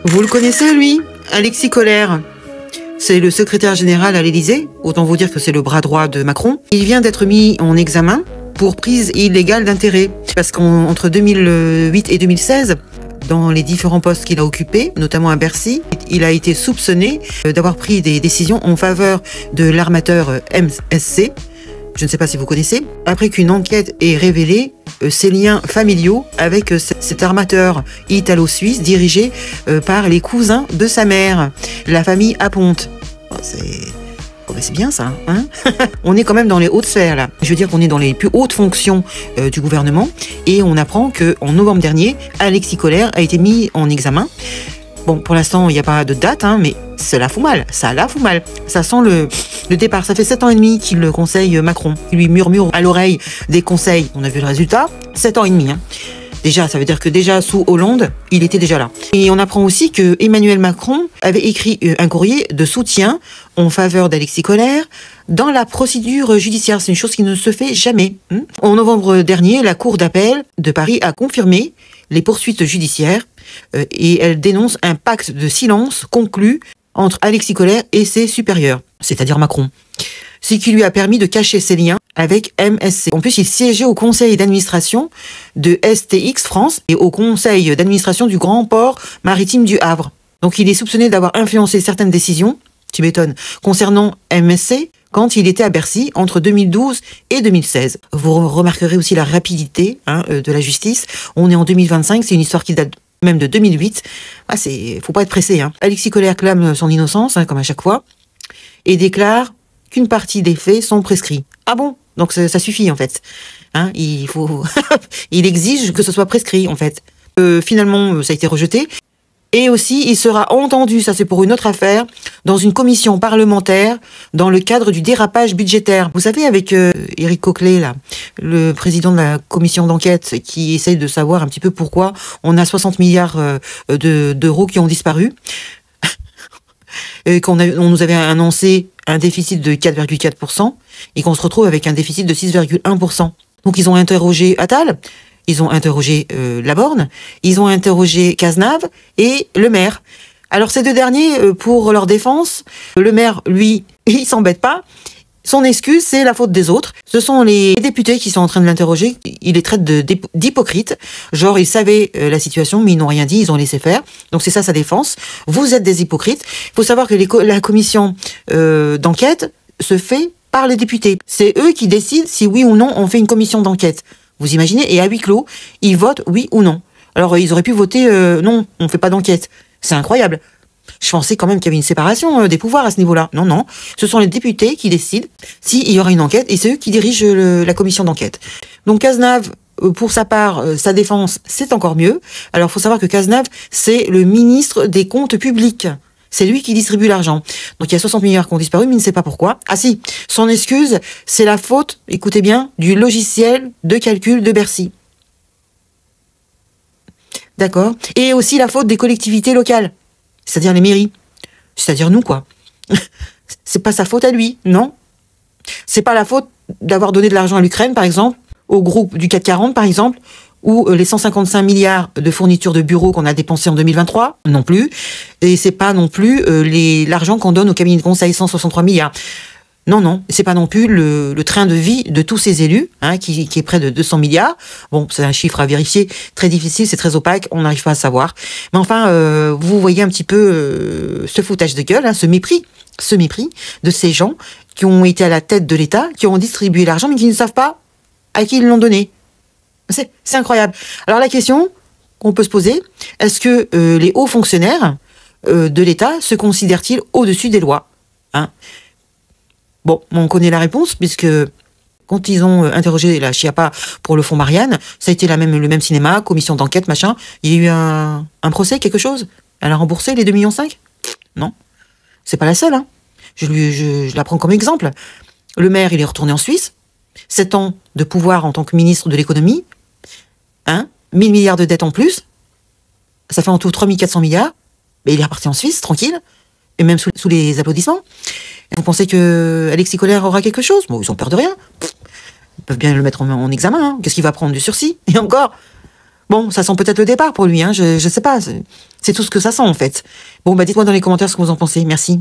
Vous le connaissez, lui? Alexis Colère. C'est le secrétaire général à l'Élysée. Autant vous dire que c'est le bras droit de Macron. Il vient d'être mis en examen pour prise illégale d'intérêt. Parce qu'entre 2008 et 2016, dans les différents postes qu'il a occupés, notamment à Bercy, il a été soupçonné d'avoir pris des décisions en faveur de l'armateur MSC. Je ne sais pas si vous connaissez. Après qu'une enquête ait révélé ses liens familiaux avec cet armateur italo-suisse dirigé par les cousins de sa mère, la famille Aponte. C'est bien ça, hein. On est quand même dans les hautes sphères là. Je veux dire qu'on est dans les plus hautes fonctions du gouvernement et on apprend qu'en novembre dernier, Alexis Colère a été mis en examen. Bon, pour l'instant, il n'y a pas de date, hein, mais ça la fout mal. Ça la fout mal. Ça sent le départ. Ça fait 7 ans et demi qu'il conseille Macron. Il lui murmure à l'oreille des conseils. On a vu le résultat. 7 ans et demi. Hein. Déjà, ça veut dire que déjà sous Hollande, il était déjà là. Et on apprend aussi que Emmanuel Macron avait écrit un courrier de soutien en faveur d'Alexis Colère dans la procédure judiciaire. C'est une chose qui ne se fait jamais. En novembre dernier, la Cour d'appel de Paris a confirmé les poursuites judiciaires et elle dénonce un pacte de silence conclu entre Alexis Colère et ses supérieurs, c'est-à-dire Macron. Ce qui lui a permis de cacher ses liens avec MSC. En plus, il siégeait au conseil d'administration de STX France et au conseil d'administration du Grand Port Maritime du Havre. Donc il est soupçonné d'avoir influencé certaines décisions, tu m'étonnes, concernant MSC quand il était à Bercy entre 2012 et 2016. Vous remarquerez aussi la rapidité de la justice. On est en 2025, c'est une histoire qui date même de 2008. Ah, faut pas être pressé. Hein. Alexis Colère clame son innocence, comme à chaque fois, et déclare qu'une partie des faits sont prescrits. Ah bon? Donc ça suffit en fait. Hein, il exige que ce soit prescrit en fait. Finalement, ça a été rejeté. Et aussi, il sera entendu, ça c'est pour une autre affaire, dans une commission parlementaire dans le cadre du dérapage budgétaire. Vous savez, avec Éric Coquelet, là, le président de la commission d'enquête, qui essaye de savoir un petit peu pourquoi on a 60 milliards d'euros qui ont disparu. Et on nous avait annoncé un déficit de 4,4% et qu'on se retrouve avec un déficit de 6,1%. Donc ils ont interrogé Attal, ils ont interrogé Laborne, ils ont interrogé Cazenave et le maire. Alors ces deux derniers, pour leur défense, le maire, lui, il s'embête pas. Son excuse, c'est la faute des autres. Ce sont les députés qui sont en train de l'interroger. Il les traite d'hypocrites. Genre, ils savaient la situation, mais ils n'ont rien dit, ils ont laissé faire. Donc c'est ça sa défense. Vous êtes des hypocrites. Il faut savoir que la commission d'enquête se fait par les députés. C'est eux qui décident si oui ou non on fait une commission d'enquête. Vous imaginez? Et à huis clos, ils votent oui ou non. Alors ils auraient pu voter non, on ne fait pas d'enquête. C'est incroyable. Je pensais quand même qu'il y avait une séparation des pouvoirs à ce niveau-là. Non, non. Ce sont les députés qui décident s'il y aura une enquête et c'est eux qui dirigent la commission d'enquête. Donc Cazenave, pour sa part, sa défense, c'est encore mieux. Alors il faut savoir que Cazenave, c'est le ministre des comptes publics. C'est lui qui distribue l'argent. Donc il y a 60 milliards qui ont disparu, mais il ne sait pas pourquoi. Ah si, son excuse, c'est la faute, écoutez bien, du logiciel de calcul de Bercy. D'accord. Et aussi la faute des collectivités locales. C'est-à-dire les mairies. C'est-à-dire nous, quoi. C'est pas sa faute à lui, non. C'est pas la faute d'avoir donné de l'argent à l'Ukraine, par exemple, au groupe du CAC 40, par exemple, ou les 155 milliards de fournitures de bureaux qu'on a dépensés en 2023, non plus. Et c'est pas non plus l'argent qu'on donne au cabinet de conseil, 163 milliards. Non, non, c'est pas non plus le train de vie de tous ces élus, qui est près de 200 milliards. Bon, c'est un chiffre à vérifier, très difficile, c'est très opaque, on n'arrive pas à savoir. Mais enfin, vous voyez un petit peu ce foutage de gueule, ce mépris de ces gens qui ont été à la tête de l'État, qui ont distribué l'argent, mais qui ne savent pas à qui ils l'ont donné. C'est incroyable. Alors la question qu'on peut se poser, est-ce que les hauts fonctionnaires de l'État se considèrent-ils au-dessus des lois, Bon, on connaît la réponse, puisque quand ils ont interrogé la Schiappa pour le fonds Marianne, ça a été le même cinéma, commission d'enquête, machin. Il y a eu un procès, quelque chose? Elle a remboursé les 2,5 millions? Non. C'est pas la seule, Je la prends comme exemple. Le maire, il est retourné en Suisse. 7 ans de pouvoir en tant que ministre de l'économie. 1 000 milliards de dettes en plus. Ça fait en tout 3 400 milliards. Mais il est reparti en Suisse, tranquille. Et même sous les applaudissements. Vous pensez que Alexis Colère aura quelque chose? Bon, ils ont peur de rien. Ils peuvent bien le mettre en examen. Qu'est-ce qu'il va prendre, du sursis? Et encore. Bon, ça sent peut-être le départ pour lui. Je sais pas. C'est tout ce que ça sent en fait. Bon, bah dites-moi dans les commentaires ce que vous en pensez. Merci.